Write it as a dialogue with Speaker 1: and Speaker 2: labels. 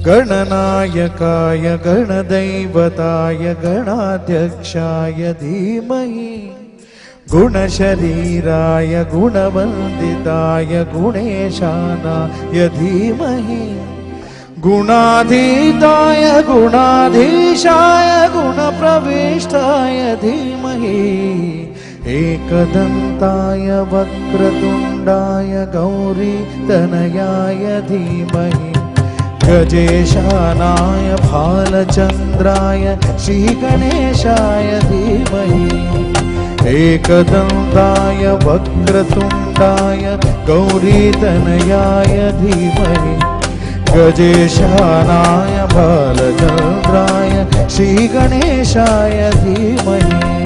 Speaker 1: गणनायकाय गणदैवताय गणाध्यक्षाय धीमहि गुणशरीराय गुणवन्दिताय गुणेशानाय धीमहि गुणाधीताय गुणाधीशाय गुणप्रविष्टाय धीमहि एकदन्ताय वक्रतुण्डाय गौरीतनयाय धीमहि गजेशानाय भालचन्द्राय श्रीगणेशाय धीमहि एकदन्ताय वक्रतुण्डाय गौरीतनयाय धीमहि गजेशानाय भालचन्द्राय श्रीगणेशाय धीमहि